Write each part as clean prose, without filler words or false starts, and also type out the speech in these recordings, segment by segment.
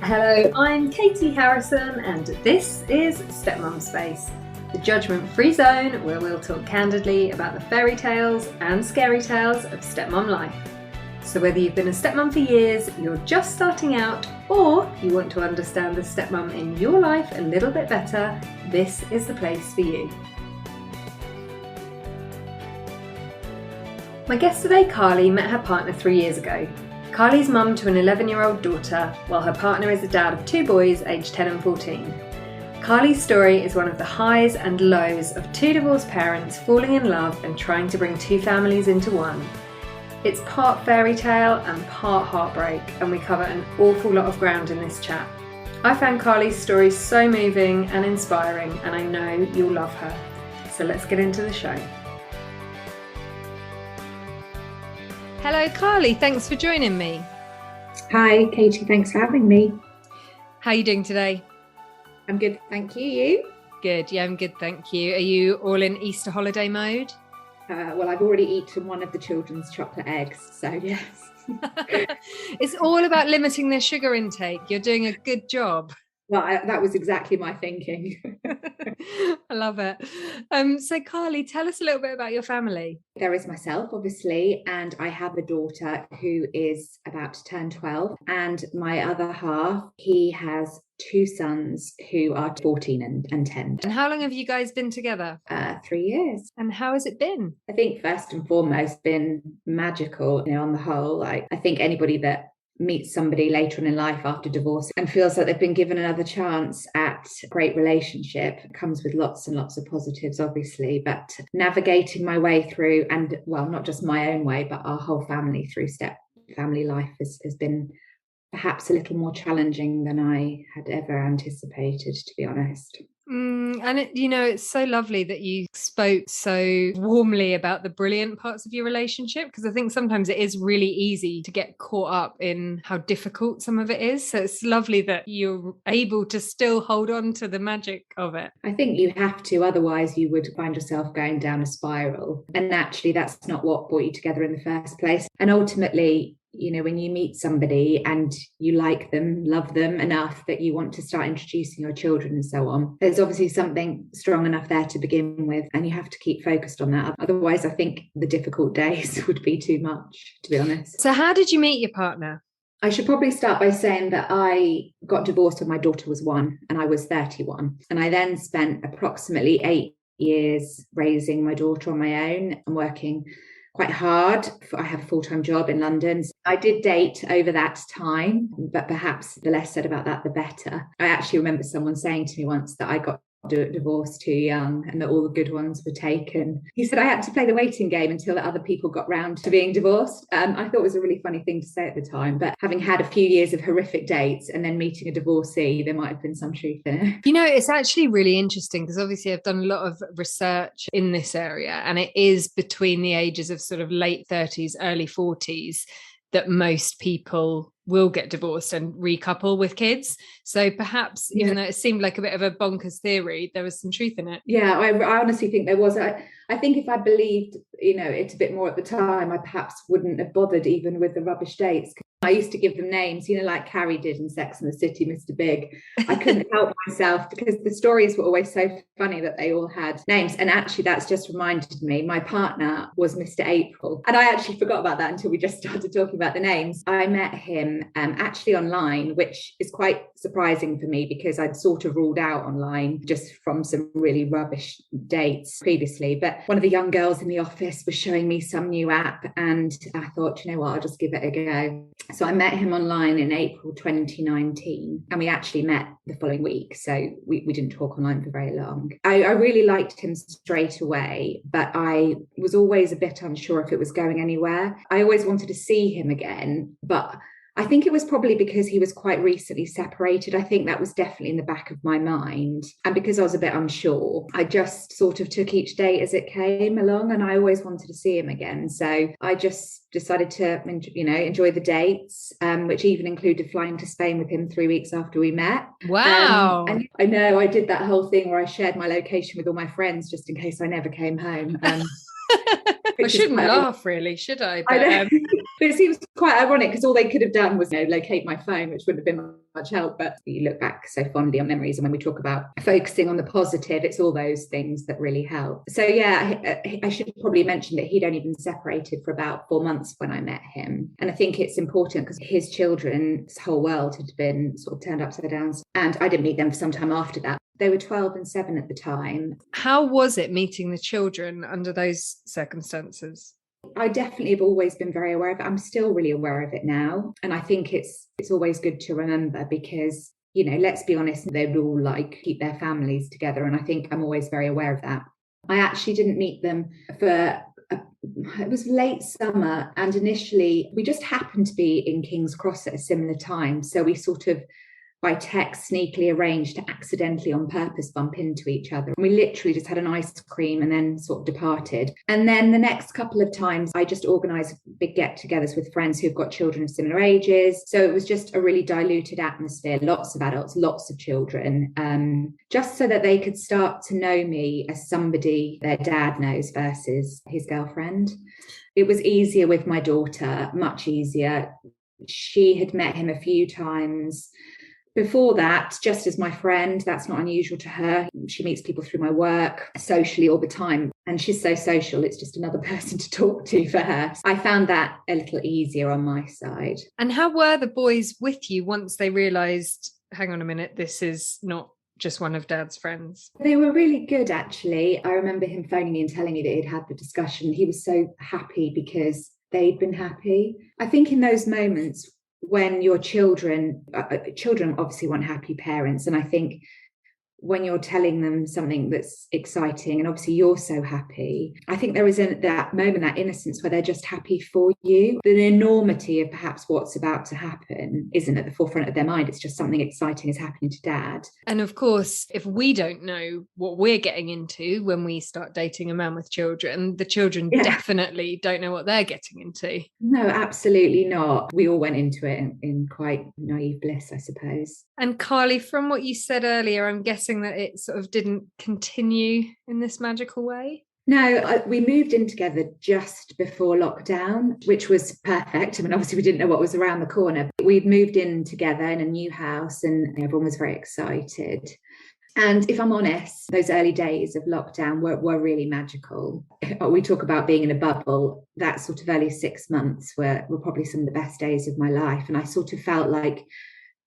Hello, I'm Katie Harrison and this is Stepmum Space, the judgment-free zone where we'll talk candidly about the fairy tales and scary tales of stepmom life. So whether you've been a stepmom for years, you're just starting out, or you want to understand the stepmom in your life a little bit better, this is the place for you. My guest today, Carly, met her partner 3 years ago. Carly's mum to an 11-year-old daughter, while her partner is the dad of 2 boys aged 10 and 14. Carly's story is one of the highs and lows of 2 divorced parents falling in love and trying to bring 2 families into one. It's part fairy tale and part heartbreak, and we cover an awful lot of ground in this chat. I found Carly's story so moving and inspiring, and I know you'll love her. So let's get into the show. Hello, Carly. Thanks for joining me. Hi, Katie. Thanks for having me. How are you doing today? I'm good, thank you. You? Good. Yeah, I'm good, thank you. Are you all in Easter holiday mode? Well, I've already eaten one of the children's chocolate eggs, so yes. It's all about limiting their sugar intake. You're doing a good job. Well, that was exactly my thinking. I love it. So Carly, tell us a little bit about your family. There is myself, obviously, and I have a daughter who is about to turn 12, and my other half, he has 2 sons who are 14 and 10. And how long have you guys been together? 3 years. And how has it been? I think first and foremost been magical, on the whole. I think anybody that meets somebody later on in life after divorce and feels like they've been given another chance at a great relationship comes with lots and lots of positives, obviously, but navigating my way through, and well, not just my own way, but our whole family through step family life has been perhaps a little more challenging than I had ever anticipated, to be honest. And it's so lovely that you spoke so warmly about the brilliant parts of your relationship, because I think sometimes it is really easy to get caught up in how difficult some of it is. So it's lovely that you're able to still hold on to the magic of it. I think you have to, otherwise you would find yourself going down a spiral. And naturally, that's not what brought you together in the first place. And ultimately, when you meet somebody and you like them, love them enough that you want to start introducing your children and so on, there's obviously something strong enough there to begin with, and you have to keep focused on that. Otherwise, I think the difficult days would be too much, to be honest. So how did you meet your partner? I should probably start by saying that I got divorced when my daughter was 1 and I was 31. And I then spent approximately 8 years raising my daughter on my own and working quite hard. I have a full-time job in London. I did date over that time, but perhaps the less said about that, the better. I actually remember someone saying to me once that I got divorced too young and that all the good ones were taken. He said I had to play the waiting game until the other people got round to being divorced. I thought it was a really funny thing to say at the time, but having had a few years of horrific dates and then meeting a divorcee, there might have been some truth in it. It's actually really interesting because obviously I've done a lot of research in this area, and it is between the ages of sort of late 30s, early 40s that most people will get divorced and recouple with kids. So perhaps, even though it seemed like a bit of a bonkers theory, there was some truth in it. Yeah, I honestly think there was. I think if I believed, it a bit more at the time, I perhaps wouldn't have bothered even with the rubbish dates. I used to give them names, like Carrie did in Sex and the City, Mr. Big. I couldn't help myself because the stories were always so funny that they all had names. And actually, that's just reminded me, my partner was Mr. April. And I actually forgot about that until we just started talking about the names. I met him actually online, which is quite surprising for me because I'd sort of ruled out online just from some really rubbish dates previously. But one of the young girls in the office was showing me some new app and I thought, I'll just give it a go. So I met him online in April 2019 and we actually met the following week. So we didn't talk online for very long. I really liked him straight away, but I was always a bit unsure if it was going anywhere. I always wanted to see him again, but I think it was probably because he was quite recently separated. I think that was definitely in the back of my mind. And because I was a bit unsure, I just sort of took each day as it came along and I always wanted to see him again. So I just decided to, enjoy the dates, which even included flying to Spain with him 3 weeks after we met. Wow. And I know I did that whole thing where I shared my location with all my friends just in case I never came home. I shouldn't laugh really, should I? But, I know. But it seems quite ironic because all they could have done was, locate my phone, which wouldn't have been much help. But you look back so fondly on memories. And when we talk about focusing on the positive, it's all those things that really help. So yeah, I should probably mention that he'd only been separated for about 4 months when I met him. And I think it's important because his children's whole world had been sort of turned upside down. And I didn't meet them for some time after that. They were 12 and 7 at the time. How was it meeting the children under those circumstances? I definitely have always been very aware of it. I'm still really aware of it now. And I think it's always good to remember because, let's be honest, they would all keep their families together. And I think I'm always very aware of that. I actually didn't meet them it was late summer. And initially we just happened to be in King's Cross at a similar time. So we sort of, by text, sneakily arranged to accidentally on purpose bump into each other. We literally just had an ice cream and then sort of departed. And then the next couple of times I just organised big get-togethers with friends who've got children of similar ages. So it was just a really diluted atmosphere, lots of adults, lots of children, just so that they could start to know me as somebody their dad knows versus his girlfriend. It was easier with my daughter, much easier. She had met him a few times before that, just as my friend. That's not unusual to her. She meets people through my work socially all the time. And she's so social, it's just another person to talk to for her. I found that a little easier on my side. And how were the boys with you once they realised, hang on a minute, this is not just one of Dad's friends? They were really good, actually. I remember him phoning me and telling me that he'd had the discussion. He was so happy because they'd been happy. I think in those moments, when your children obviously want happy parents. And I think when you're telling them something that's exciting and obviously you're so happy, I think there is that moment, that innocence where they're just happy for you. The enormity of perhaps what's about to happen isn't at the forefront of their mind. It's just something exciting is happening to Dad. And of course, if we don't know what we're getting into when we start dating a man with children, the children definitely don't know what they're getting into. No, absolutely not. We all went into it in quite naive bliss, I suppose. And Carly, from what you said earlier, I'm guessing that it sort of didn't continue in this magical way? No, we moved in together just before lockdown, which was perfect. I mean, obviously we didn't know what was around the corner. We'd moved in together in a new house and everyone was very excited. And if I'm honest, those early days of lockdown were really magical. We talk about being in a bubble. That sort of early 6 months were probably some of the best days of my life. And I sort of felt like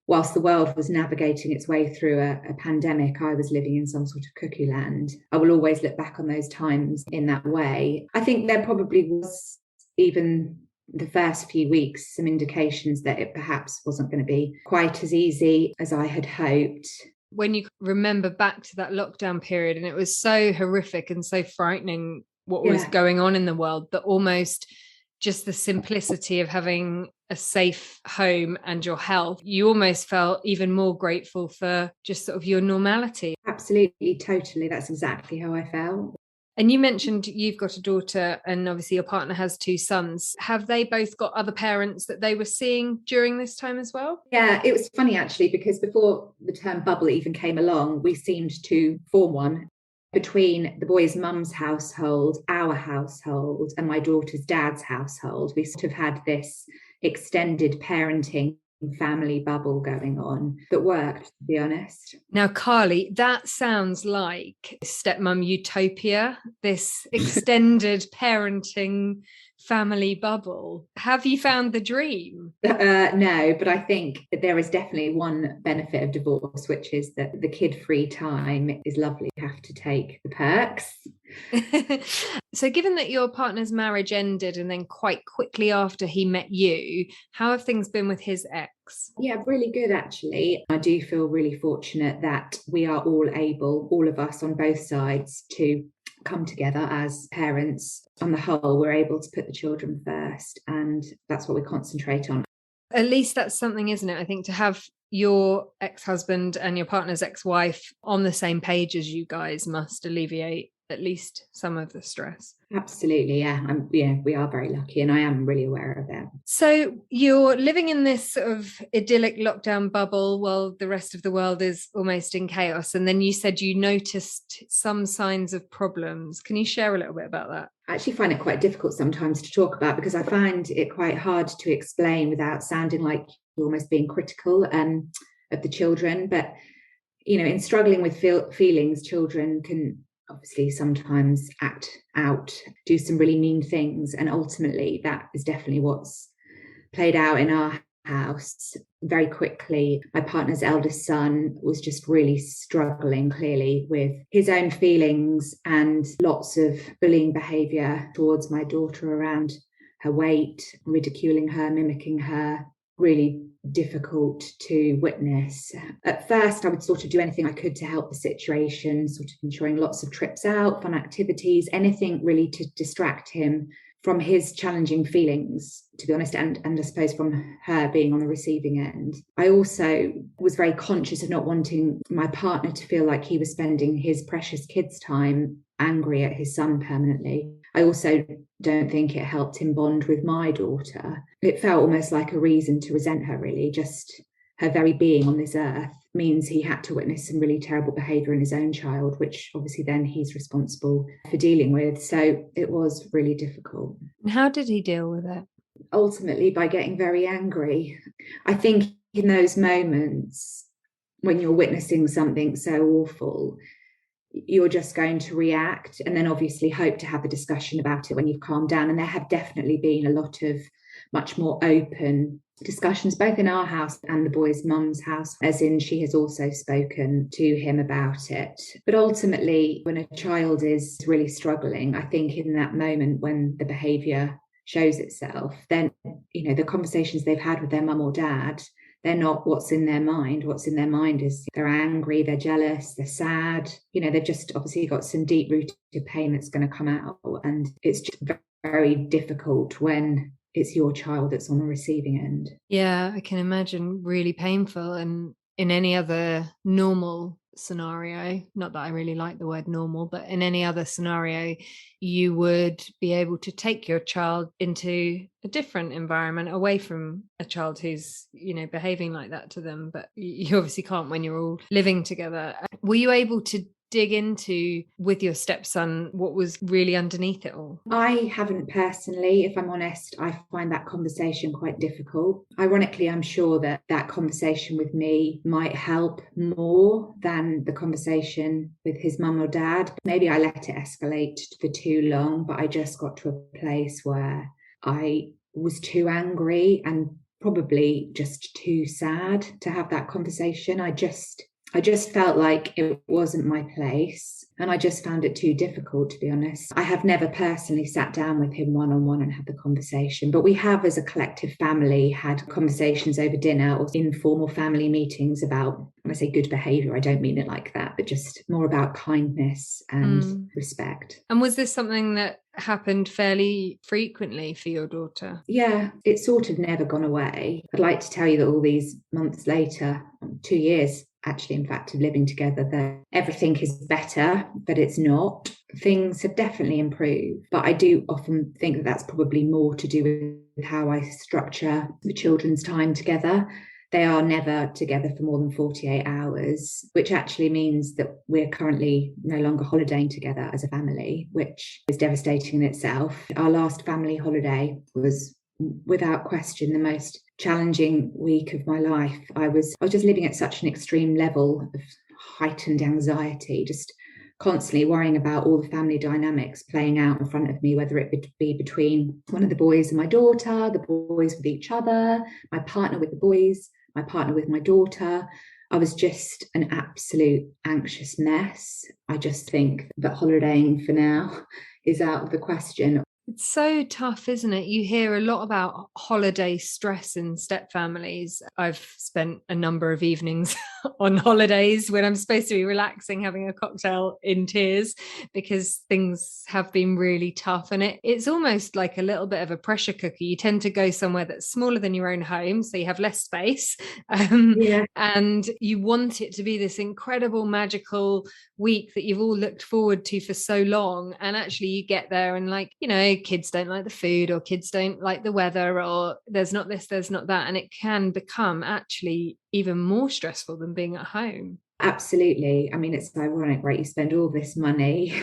whilst the world was navigating its way through a pandemic, I was living in some sort of cuckoo land. I will always look back on those times in that way. I think there probably was, even the first few weeks, some indications that it perhaps wasn't going to be quite as easy as I had hoped. When you remember back to that lockdown period, and it was so horrific and so frightening what was going on in the world, that almost just the simplicity of having a safe home and your health, you almost felt even more grateful for just sort of your normality. Absolutely, totally. That's exactly how I felt. And you mentioned you've got a daughter and obviously your partner has 2 sons. Have they both got other parents that they were seeing during this time as well? Yeah, it was funny actually, because before the term bubble even came along, we seemed to form one. Between the boys' mum's household, our household, and my daughter's dad's household, we sort of had this extended parenting family bubble going on that worked, to be honest. Now, Carly, that sounds like stepmum utopia, this extended parenting family bubble. Have you found the dream? No, but I think that there is definitely one benefit of divorce, which is that the kid-free time is lovely. You have to take the perks. So given that your partner's marriage ended and then quite quickly after he met you, how have things been with his ex? Yeah, really good, actually. I do feel really fortunate that we are all able, all of us on both sides, to come together as parents. On the whole, we're able to put the children first, and that's what we concentrate on. At least that's something, isn't it? I think to have your ex-husband and your partner's ex-wife on the same page as you guys must alleviate at least some of the stress. Absolutely, yeah. We are very lucky, and I am really aware of it. So you're living in this sort of idyllic lockdown bubble while the rest of the world is almost in chaos. And then you said you noticed some signs of problems. Can you share a little bit about that? I actually find it quite difficult sometimes to talk about, because I find it quite hard to explain without sounding like you're almost being critical of the children. But, in struggling with feelings, children can obviously sometimes act out, do some really mean things. And ultimately, that is definitely what's played out in our house. Very quickly, my partner's eldest son was just really struggling, clearly, with his own feelings, and lots of bullying behaviour towards my daughter around her weight, ridiculing her, mimicking her. Really difficult to witness. At first, I would sort of do anything I could to help the situation, sort of ensuring lots of trips out, fun activities, anything really to distract him from his challenging feelings, to be honest, and I suppose from her being on the receiving end. I also was very conscious of not wanting my partner to feel like he was spending his precious kids' time angry at his son permanently. I also don't think it helped him bond with my daughter. It felt almost like a reason to resent her, really. Just her very being on this earth means he had to witness some really terrible behaviour in his own child, which obviously then he's responsible for dealing with. So it was really difficult. And how did he deal with it? Ultimately, by getting very angry. I think in those moments when you're witnessing something so awful, you're just going to react, and then obviously hope to have a discussion about it when you've calmed down. And there have definitely been a lot of much more open discussions, both in our house and the boy's mum's house, as in she has also spoken to him about it. But ultimately, when a child is really struggling, I think in that moment when the behaviour shows itself, then, the conversations they've had with their mum or dad, they're not what's in their mind. What's in their mind is they're angry, they're jealous, they're sad. They've just obviously got some deep-rooted pain that's going to come out. And it's just very difficult when it's your child that's on the receiving end. Yeah, I can imagine, really painful. And in any other normal scenario, not that I really like the word normal, but in any other scenario, you would be able to take your child into a different environment away from a child who's, behaving like that to them. But you obviously can't when you're all living together. Were you able to dig into, with your stepson, what was really underneath it all? I haven't personally, if I'm honest. I find that conversation quite difficult. Ironically, I'm sure that that conversation with me might help more than the conversation with his mum or dad. Maybe I let it escalate for too long, but I just got to a place where I was too angry and probably just too sad to have that conversation. I just felt like it wasn't my place, and I just found it too difficult, to be honest. I have never personally sat down with him one-on-one and had the conversation, but we have, as a collective family, had conversations over dinner or informal family meetings about, when I say good behaviour, I don't mean it like that, but just more about kindness and respect. And was this something that happened fairly frequently for your daughter? Yeah, it's sort of never gone away. I'd like to tell you that all these months later, 2 years actually, in fact, of living together, that everything is better, but it's not. Things have definitely improved, but I do often think that that's probably more to do with how I structure the children's time together. They are never together for more than 48 hours, which actually means that we're currently no longer holidaying together as a family, which is devastating in itself. Our last family holiday was, without question, the most challenging week of my life. I was just living at such an extreme level of heightened anxiety, just constantly worrying about all the family dynamics playing out in front of me, whether it would be between one of the boys and my daughter, the boys with each other, my partner with the boys, my partner with my daughter. I was just an absolute anxious mess. I just think that holidaying for now is out of the question. It's so tough, isn't it? You hear a lot about holiday stress in step families. I've spent a number of evenings on holidays when I'm supposed to be relaxing, having a cocktail in tears because things have been really tough. And it's almost like a little bit of a pressure cooker. You tend to go somewhere that's smaller than your own home, so you have less space. Yeah. And you want it to be this incredible, magical week that you've all looked forward to for so long. And actually, you get there and, like, kids don't like the food, or kids don't like the weather, or there's not this, there's not that. And it can become actually even more stressful than being at home. Absolutely. I mean, it's ironic, right? You spend all this money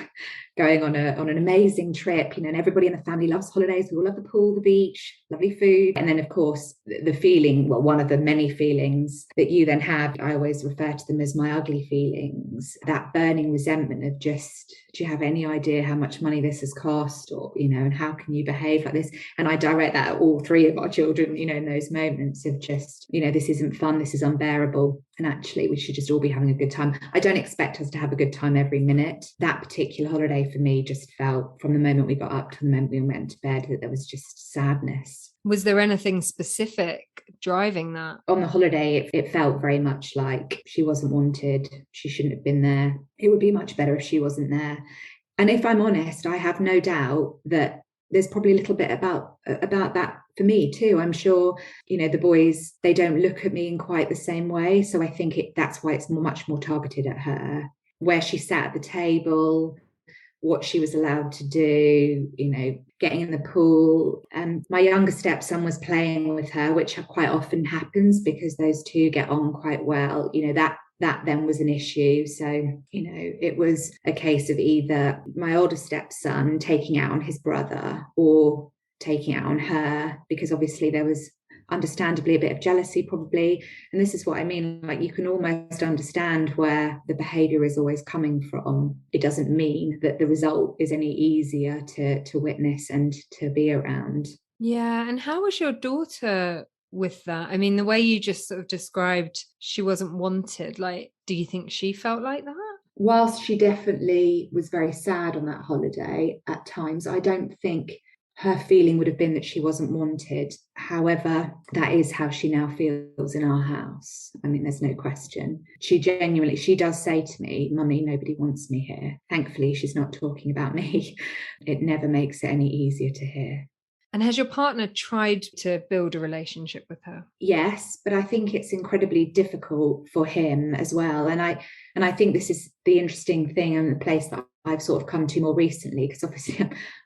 going on an amazing trip, and everybody in the family loves holidays. We all love the pool, the beach, lovely food. And then, of course, the feeling, well, one of the many feelings that you then have, I always refer to them as my ugly feelings, that burning resentment of just, do you have any idea how much money this has cost? Or, and how can you behave like this? And I direct that at all three of our children, in those moments of just, this isn't fun, this is unbearable. And actually, we should just all be having a good time. I don't expect us to have a good time every minute. That particular holiday for me just felt, from the moment we got up to the moment we went to bed, that there was just sadness. Was there anything specific driving that? On the holiday, it felt very much like she wasn't wanted. She shouldn't have been there. It would be much better if she wasn't there. And if I'm honest, I have no doubt that there's probably a little bit about that for me too. I'm sure, the boys, they don't look at me in quite the same way. So I think that's why it's much more targeted at her, where she sat at the table, what she was allowed to do, getting in the pool. And my younger stepson was playing with her, which quite often happens because those two get on quite well. That then was an issue. So, it was a case of either my older stepson taking out on his brother or taking out on her, because obviously there was understandably a bit of jealousy probably. And this is what I mean, like, you can almost understand where the behavior is always coming from. It doesn't mean that the result is any easier to witness and to be around. Yeah. And how was your daughter with that? I mean, the way you just sort of described she wasn't wanted, like, do you think she felt like that? Whilst she definitely was very sad on that holiday at times, I don't think her feeling would have been that she wasn't wanted. However, that is how she now feels in our house. I mean, there's no question. She does say to me, "Mummy, nobody wants me here." Thankfully, she's not talking about me. It never makes it any easier to hear. And has your partner tried to build a relationship with her? Yes, but I think it's incredibly difficult for him as well. And I think this is the interesting thing, and the place that I've sort of come to more recently, because obviously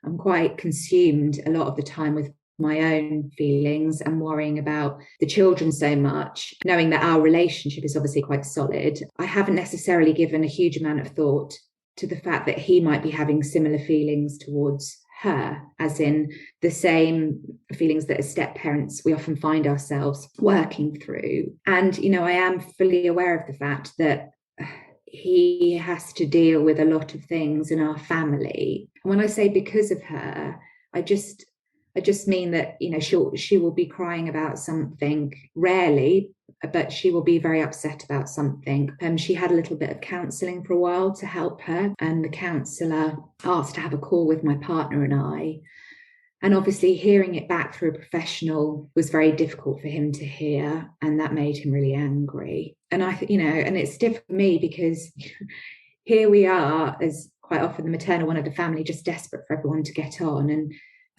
I'm quite consumed a lot of the time with my own feelings and worrying about the children so much, knowing that our relationship is obviously quite solid. I haven't necessarily given a huge amount of thought to the fact that he might be having similar feelings towards her, as in the same feelings that as step parents we often find ourselves working through. And I am fully aware of the fact that he has to deal with a lot of things in our family. And when I say because of her, I just mean that she will be crying about something, rarely, but she will be very upset about something. She had a little bit of counselling for a while to help her, and the counsellor asked to have a call with my partner and I. And obviously hearing it back through a professional was very difficult for him to hear, and that made him really angry. And and it's difficult for me because here we are, as quite often the maternal one of the family, just desperate for everyone to get on, and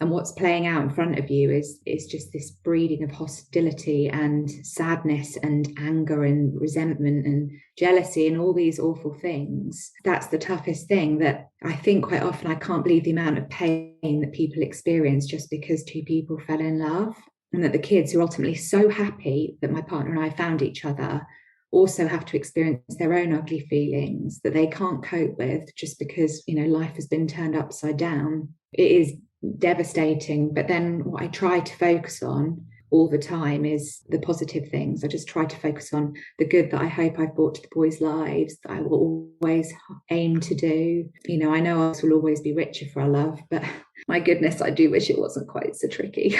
what's playing out in front of you is just this breeding of hostility and sadness and anger and resentment and jealousy and all these awful things. That's the toughest thing, that I think quite often I can't believe the amount of pain that people experience just because two people fell in love, and that the kids who are ultimately so happy that my partner and I found each other also have to experience their own ugly feelings that they can't cope with just because life has been turned upside down. It is devastating. But then what I try to focus on all the time is the positive things. I just try to focus on the good that I hope I've brought to the boys' lives, that I will always aim to do. I know us will always be richer for our love, but my goodness, I do wish it wasn't quite so tricky.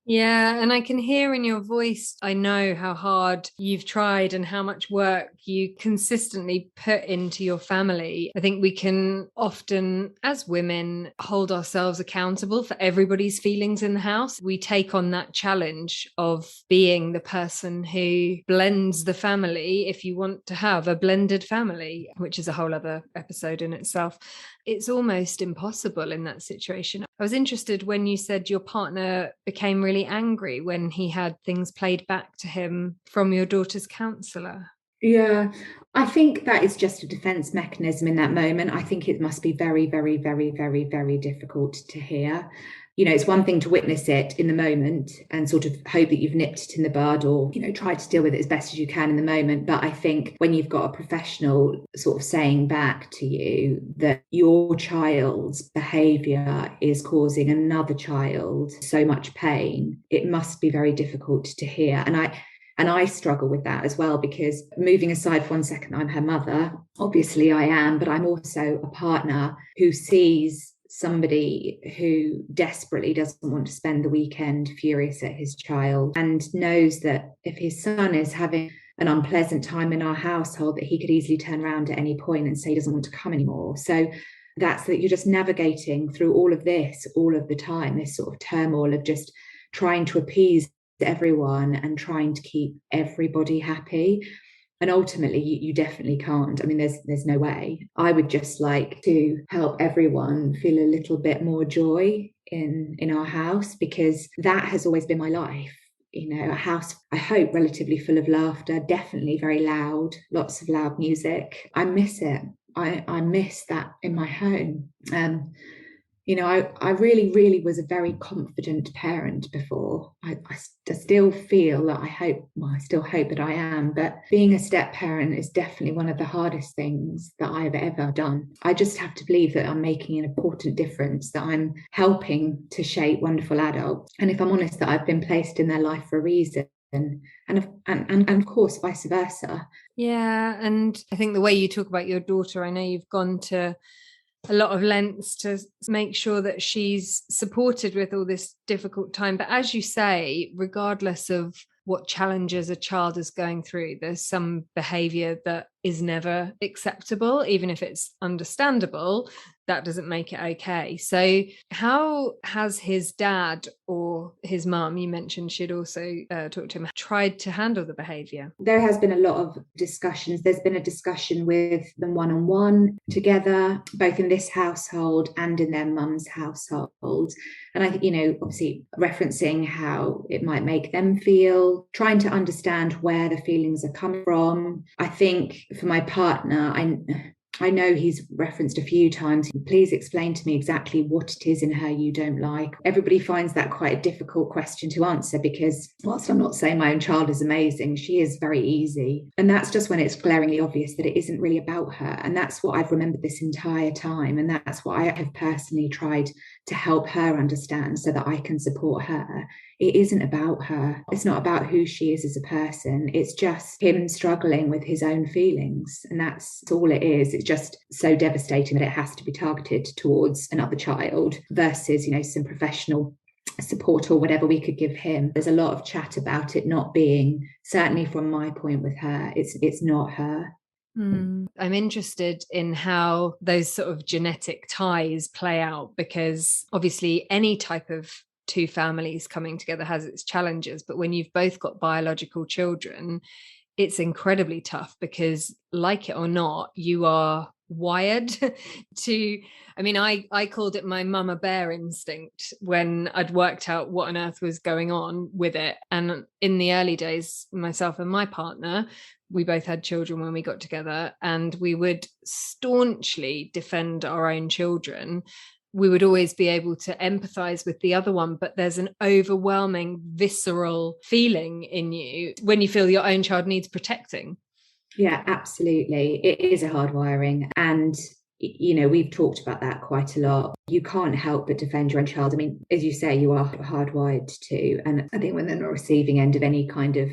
Yeah, and I can hear in your voice, I know how hard you've tried and how much work you consistently put into your family. I think we can often, as women, hold ourselves accountable for everybody's feelings in the house. We take on that challenge of being the person who blends the family if you want to have a blended family, which is a whole other episode in itself. It's almost impossible in that situation. I was interested when you said your partner became really angry when he had things played back to him from your daughter's counsellor. Yeah, I think that is just a defense mechanism in that moment. I think it must be very, very, very, very, very difficult to hear. It's one thing to witness it in the moment and sort of hope that you've nipped it in the bud or, try to deal with it as best as you can in the moment. But I think when you've got a professional sort of saying back to you that your child's behaviour is causing another child so much pain, it must be very difficult to hear. And I struggle with that as well, because moving aside for 1 second, I'm her mother. Obviously, I am, but I'm also a partner who sees somebody who desperately doesn't want to spend the weekend furious at his child and knows that if his son is having an unpleasant time in our household, that he could easily turn around at any point and say he doesn't want to come anymore. So that's that you're just navigating through all of this all of the time, this sort of turmoil of just trying to appease everyone and trying to keep everybody happy. And ultimately you definitely can't. I mean, there's no way. I would just like to help everyone feel a little bit more joy in our house, because that has always been my life. A house, I hope, relatively full of laughter, definitely very loud, lots of loud music. I miss it. I miss that in my home. I really, really was a very confident parent before. I still feel that I still hope that I am, but being a step parent is definitely one of the hardest things that I have ever done. I just have to believe that I'm making an important difference, that I'm helping to shape wonderful adults. And if I'm honest, that I've been placed in their life for a reason. And of course, vice versa. Yeah, and I think the way you talk about your daughter, I know you've gone to a lot of lengths to make sure that she's supported with all this difficult time. But as you say, regardless of what challenges a child is going through, there's some behavior that is never acceptable, even if it's understandable. That doesn't make it okay. So how has his dad or his mum, you mentioned she'd also talked to him, tried to handle the behavior? There has been a lot of discussions. There's been a discussion with them one-on-one together, both in this household and in their mum's household. And I think, obviously referencing how it might make them feel, trying to understand where the feelings are coming from. I think for my partner, I know he's referenced a few times, please explain to me exactly what it is in her you don't like. Everybody finds that quite a difficult question to answer, because whilst I'm not saying my own child is amazing, she is very easy. And that's just when it's glaringly obvious that it isn't really about her. And that's what I've remembered this entire time. And that's what I have personally tried to help her understand so that I can support her. It isn't about her. It's not about who she is as a person. It's just him struggling with his own feelings. And that's all it is. It's just so devastating that it has to be targeted towards another child versus, some professional support or whatever we could give him. There's a lot of chat about it not being, certainly from my point with her, it's not her. I'm interested in how those sort of genetic ties play out, because obviously any type of two families coming together has its challenges, but when you've both got biological children, it's incredibly tough, because like it or not, you are wired to, I called it my mama bear instinct when I'd worked out what on earth was going on with it. And in the early days, myself and my partner, we both had children when we got together, and we would staunchly defend our own children. We would always be able to empathize with the other one, but there's an overwhelming visceral feeling in you when you feel your own child needs protecting. Yeah, absolutely. It is a hard wiring. And, we've talked about that quite a lot. You can't help but defend your own child. As you say, you are hardwired to. And I think when they're on the receiving end of any kind of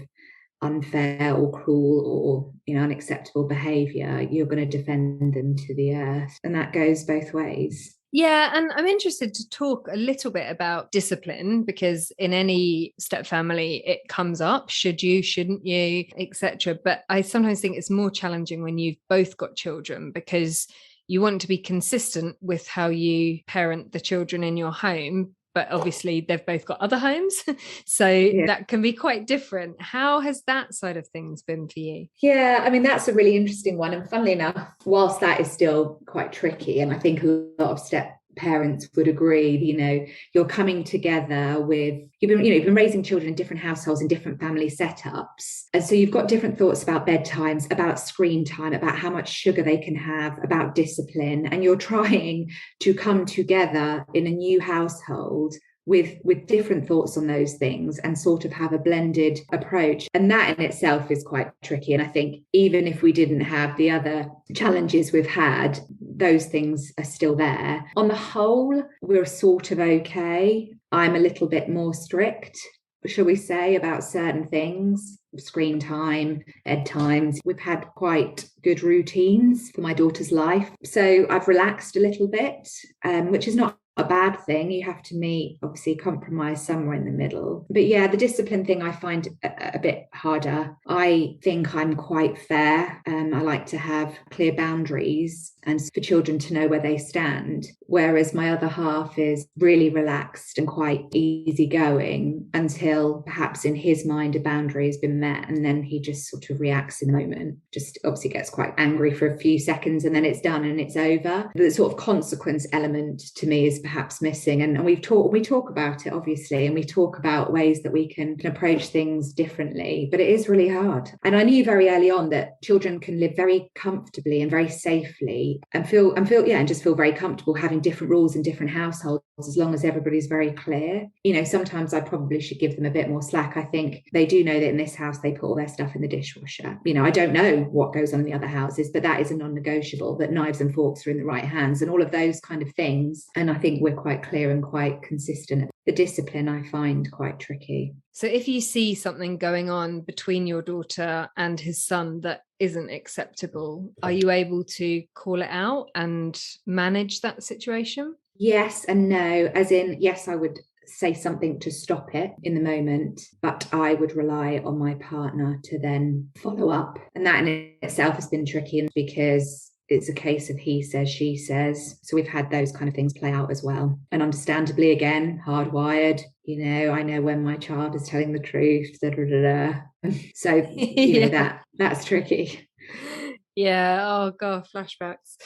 unfair or cruel or unacceptable behavior, you're going to defend them to the earth. And that goes both ways. Yeah, and I'm interested to talk a little bit about discipline, because in any step family it comes up, should you, shouldn't you, etc. But I sometimes think it's more challenging when you've both got children, because you want to be consistent with how you parent the children in your home, but obviously they've both got other homes. So Yeah. that can be quite different. How has that side of things been for you? Yeah, I mean, that's a really interesting one. And funnily enough, whilst that is still quite tricky, and I think a lot of step parents would agree, you're coming together with, you've been raising children in different households, in different family setups. And so you've got different thoughts about bedtimes, about screen time, about how much sugar they can have, about discipline. And you're trying to come together in a new household with different thoughts on those things and sort of have a blended approach. And that in itself is quite tricky. And I think even if we didn't have the other challenges we've had, those things are still there. On the whole, we're sort of okay. I'm a little bit more strict, shall we say, about certain things. Screen time, ed times. We've had quite good routines for my daughter's life. So I've relaxed a little bit, which is not a bad thing. You have to meet, obviously, compromise somewhere in the middle. But yeah, the discipline thing I find a bit harder. I think I'm quite fair. I like to have clear boundaries and for children to know where they stand. Whereas my other half is really relaxed and quite easygoing until perhaps in his mind a boundary has been met, and then he just sort of reacts in the moment. Just obviously gets quite angry for a few seconds and then it's done and it's over. The sort of consequence element to me is perhaps missing, and we talk about it, obviously, and we talk about ways that we can approach things differently, but it is really hard. And I knew very early on that children can live very comfortably and very safely and just feel very comfortable having different rules in different households, as long as everybody's very clear. Sometimes I probably should give them a bit more slack. I think they do know that in this house they put all their stuff in the dishwasher. I don't know what goes on in the other houses, but that is a non-negotiable, that knives and forks are in the right hands and all of those kind of things. And I think we're quite clear and quite consistent. The discipline I find quite tricky. So if you see something going on between your daughter and his son that isn't acceptable, are you able to call it out and manage that situation? Yes and no. As in, yes, I would say something to stop it in the moment, but I would rely on my partner to then follow up. And that in itself has been tricky because it's a case of he says, she says. So we've had those kind of things play out as well. And understandably, again, hardwired, I know when my child is telling the truth. Da, da, da, da. So, yeah. that's tricky. Yeah. Oh God, flashbacks.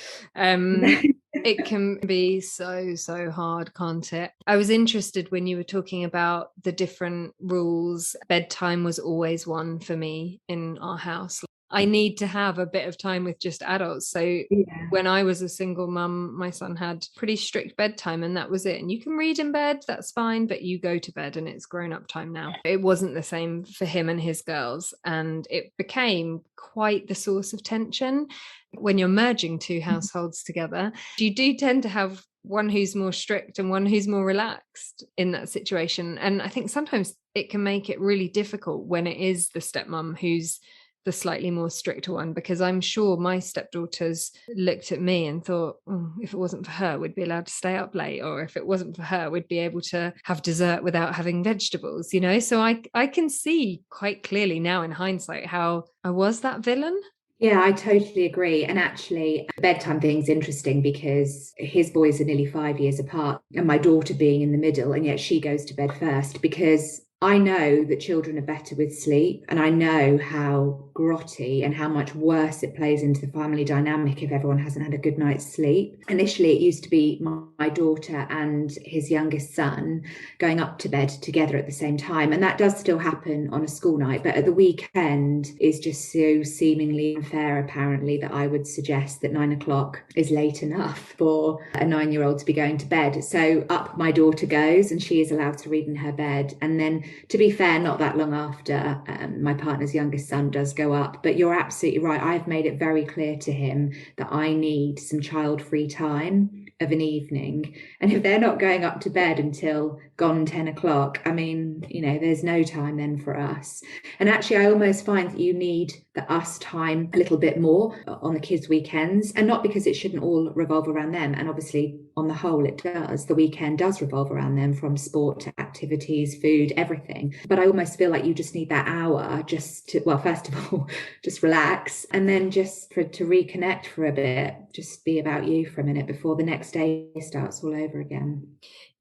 It can be so hard, can't it? I was interested when you were talking about the different rules. Bedtime was always one for me in our house. I need to have a bit of time with just adults. So yeah. When I was a single mum, my son had pretty strict bedtime and that was it. And you can read in bed, that's fine, but you go to bed and it's grown up time now. It wasn't the same for him and his girls. And it became quite the source of tension when you're merging two households together. You do tend to have one who's more strict and one who's more relaxed in that situation. And I think sometimes it can make it really difficult when it is the stepmom who's the slightly more stricter one, because I'm sure my stepdaughters looked at me and thought, if it wasn't for her, we'd be allowed to stay up late, or if it wasn't for her, we'd be able to have dessert without having vegetables, so I can see quite clearly now in hindsight how I was that villain. Yeah, I totally agree. And actually, the bedtime thing's interesting because his boys are nearly 5 years apart and my daughter being in the middle, and yet she goes to bed first, because I know that children are better with sleep, and I know how grotty and how much worse it plays into the family dynamic if everyone hasn't had a good night's sleep. Initially, it used to be my daughter and his youngest son going up to bed together at the same time, and that does still happen on a school night, but at the weekend is just so seemingly unfair, apparently, that I would suggest that 9 o'clock is late enough for a 9-year-old to be going to bed. So up my daughter goes and she is allowed to read in her bed, and then, to be fair, not that long after, my partner's youngest son does go up. But you're absolutely right. I've made it very clear to him that I need some child-free time of an evening. And if they're not going up to bed until gone 10 o'clock, I mean, there's no time then for us. And actually, I almost find that you need the us time a little bit more on the kids' weekends, and not because it shouldn't all revolve around them. And obviously, on the whole, it does. The weekend does revolve around them, from sport to activities, food, everything. But I almost feel like you just need that hour just to, well, first of all, just relax, and then just to reconnect for a bit, just be about you for a minute before the next day starts all over again.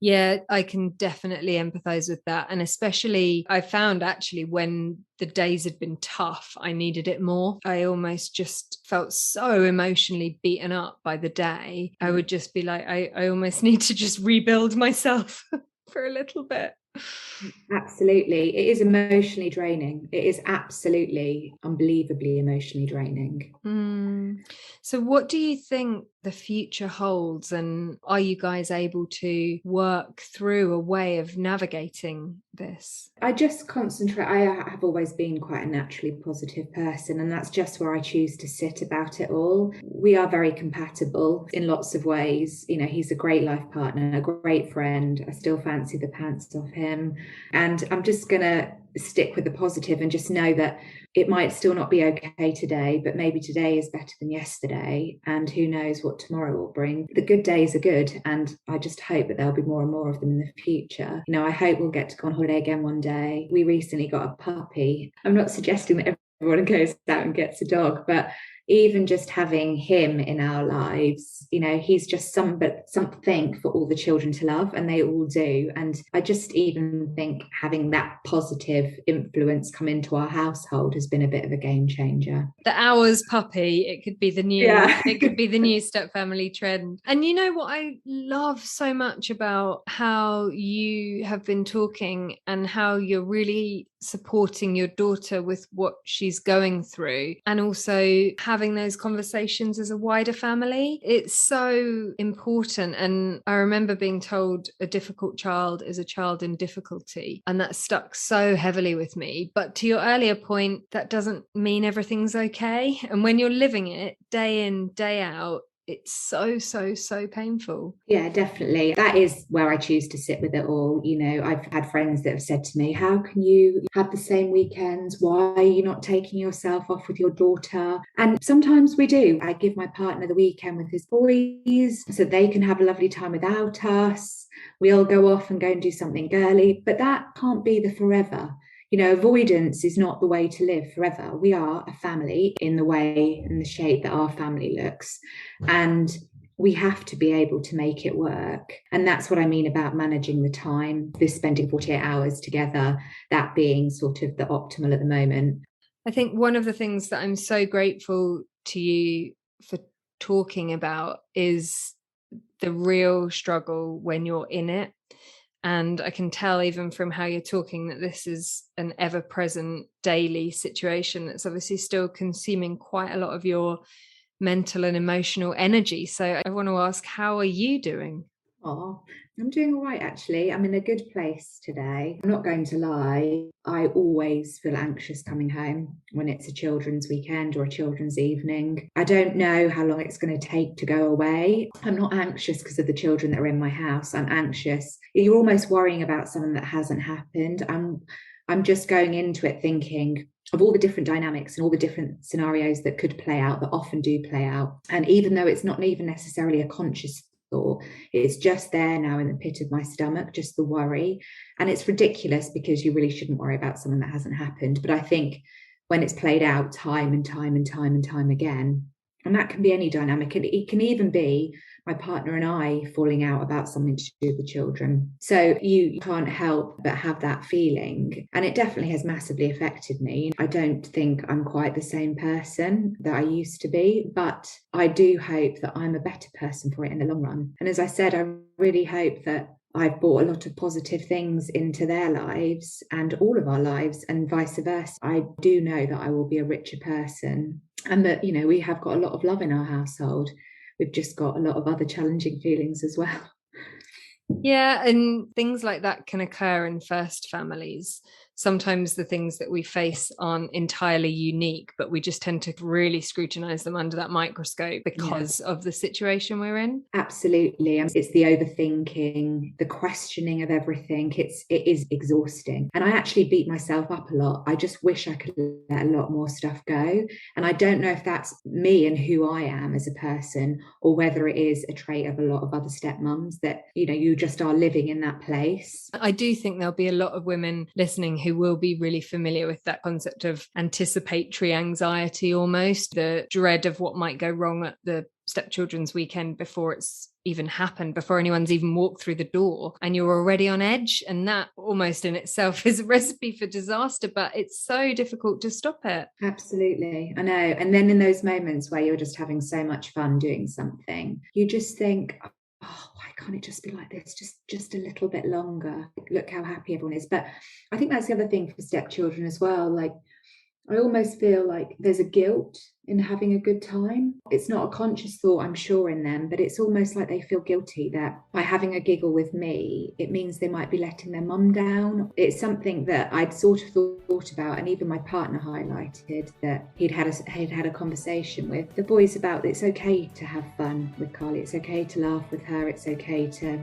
Yeah, I can definitely empathize with that. And especially, I found actually when the days had been tough, I needed it more. I almost just felt so emotionally beaten up by the day. I would just be like, I almost need to just rebuild myself for a little bit. Absolutely. It is emotionally draining. It is absolutely unbelievably emotionally draining. So what do you think the future holds, and are you guys able to work through a way of navigating this? I just concentrate. I have always been quite a naturally positive person, and that's just where I choose to sit about it all. We are very compatible in lots of ways. You know, he's a great life partner, a great friend. I still fancy the pants off him. And I'm just going to stick with the positive and just know that it might still not be okay today, but maybe today is better than yesterday. And who knows what tomorrow will bring. The good days are good. And I just hope that there'll be more and more of them in the future. You know, I hope we'll get to go on holiday again one day. We recently got a puppy. I'm not suggesting that everyone goes out and gets a dog, but even just having him in our lives, you know, he's just something for all the children to love, and they all do. And I just even think having that positive influence come into our household has been a bit of a game changer. The hours puppy, it could be the new, Yeah. it could be the new step family trend. And you know what I love so much about how you have been talking and how you're really supporting your daughter with what she's going through, and also having those conversations as a wider family. It's so important. And I remember being told a difficult child is a child in difficulty, and that stuck so heavily with me. But to your earlier point, that doesn't mean everything's okay. And when you're living it day in, day out, it's so painful. Yeah, definitely. That is where I choose to sit with it all. You know, I've had friends that have said to me, how can you have the same weekends? Why are you not taking yourself off with your daughter? And sometimes we do. I give my partner the weekend with his boys so they can have a lovely time without us. We'll go off and go and do something girly, but that can't be the forever. You know, avoidance is not the way to live forever. We are a family in the way and the shape that our family looks. And we have to be able to make it work. And that's what I mean about managing the time, this spending 48 hours together, that being sort of the optimal at the moment. I think one of the things that I'm so grateful to you for talking about is the real struggle when you're in it. And I can tell even from how you're talking that this is an ever-present daily situation that's obviously still consuming quite a lot of your mental and emotional energy. So I want to ask, how are you doing? Oh, I'm doing all right, actually. I'm in a good place today. I'm not going to lie. I always feel anxious coming home when it's a children's weekend or a children's evening. I don't know how long it's going to take to go away. I'm not anxious because of the children that are in my house. I'm anxious. You're almost worrying about something that hasn't happened. I'm just going into it thinking of all the different dynamics and all the different scenarios that could play out, that often do play out. And even though it's not even necessarily a conscious thought, it's just there now in the pit of my stomach, just the worry. And it's ridiculous because you really shouldn't worry about something that hasn't happened. But I think when it's played out time and time and time and time again, and that can be any dynamic, and it can even be my partner and I falling out about something to do with the children. So you can't help but have that feeling. And it definitely has massively affected me. I don't think I'm quite the same person that I used to be, but I do hope that I'm a better person for it in the long run. And as I said, I really hope that I've brought a lot of positive things into their lives and all of our lives, and vice versa. I do know that I will be a richer person, and that, you know, we have got a lot of love in our household. We've just got a lot of other challenging feelings as well. Yeah, and things like that can occur in first families. sometimes the things that we face aren't entirely unique, but we just tend to really scrutinize them under that microscope because of the situation we're in. Absolutely. It's the overthinking, the questioning of everything. It is exhausting. And I actually beat myself up a lot. I just wish I could let a lot more stuff go. And I don't know if that's me and who I am as a person, or whether it is a trait of a lot of other stepmums that, you just are living in that place. I do think there'll be a lot of women listening who will be really familiar with that concept of anticipatory anxiety, almost the dread of what might go wrong at the stepchildren's weekend before it's even happened, before anyone's even walked through the door, and you're already on edge. And that almost in itself is a recipe for disaster, but it's so difficult to stop it. Absolutely. I know. And then in those moments where you're just having so much fun doing something, you just think, oh, why can't it just be like this, just a little bit longer? Look how happy everyone is. But I think that's the other thing for stepchildren as well. Like, I almost feel like there's a guilt in having a good time. It's not a conscious thought, I'm sure, in them, but it's almost like they feel guilty that by having a giggle with me, it means they might be letting their mum down. It's something that I'd sort of thought about, and even my partner highlighted that he'd had a conversation with the boys about it's okay to have fun with Carly. It's okay to laugh with her. It's okay to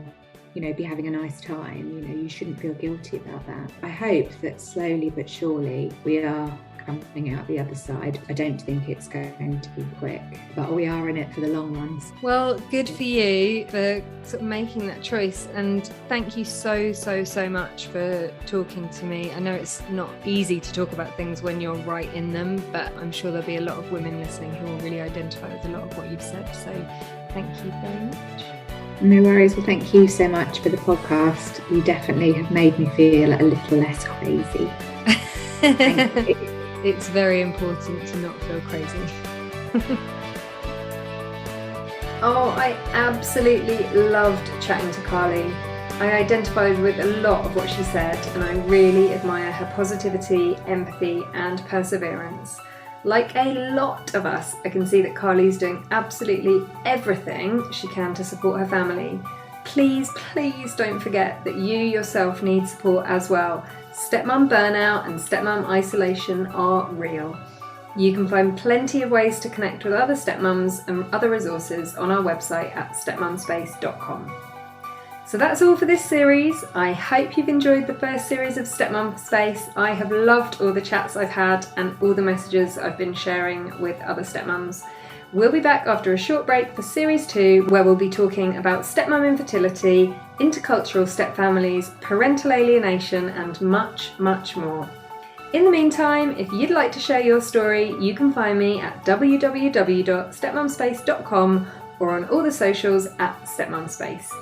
be having a nice time. You shouldn't feel guilty about that. I hope that slowly but surely we are coming out the other side. I don't think it's going to be quick, but we are in it for the long runs. Well, good for you for sort of making that choice, and thank you so much for talking to me. I know it's not easy to talk about things when you're right in them, but I'm sure there'll be a lot of women listening who will really identify with a lot of what you've said, so thank you very much. No worries. Well, thank you so much for the podcast. You definitely have made me feel a little less crazy. Thank you. It's very important to not feel crazy. Oh, I absolutely loved chatting to Carly. I identified with a lot of what she said, and I really admire her positivity, empathy, and perseverance. Like a lot of us, I can see that Carly's doing absolutely everything she can to support her family. Please don't forget that you yourself need support as well. Stepmum burnout and stepmum isolation are real. You can find plenty of ways to connect with other stepmums and other resources on our website at stepmumspace.com. So that's all for this series. I hope you've enjoyed the first series of Stepmum Space. I have loved all the chats I've had and all the messages I've been sharing with other stepmums. We'll be back after a short break for Series 2, where we'll be talking about stepmum infertility, intercultural stepfamilies, parental alienation, and much more. In the meantime, if you'd like to share your story, you can find me at www.stepmumspace.com or on all the socials at stepmumspace.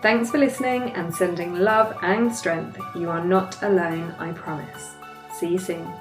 Thanks for listening and sending love and strength. You are not alone, I promise. See you soon.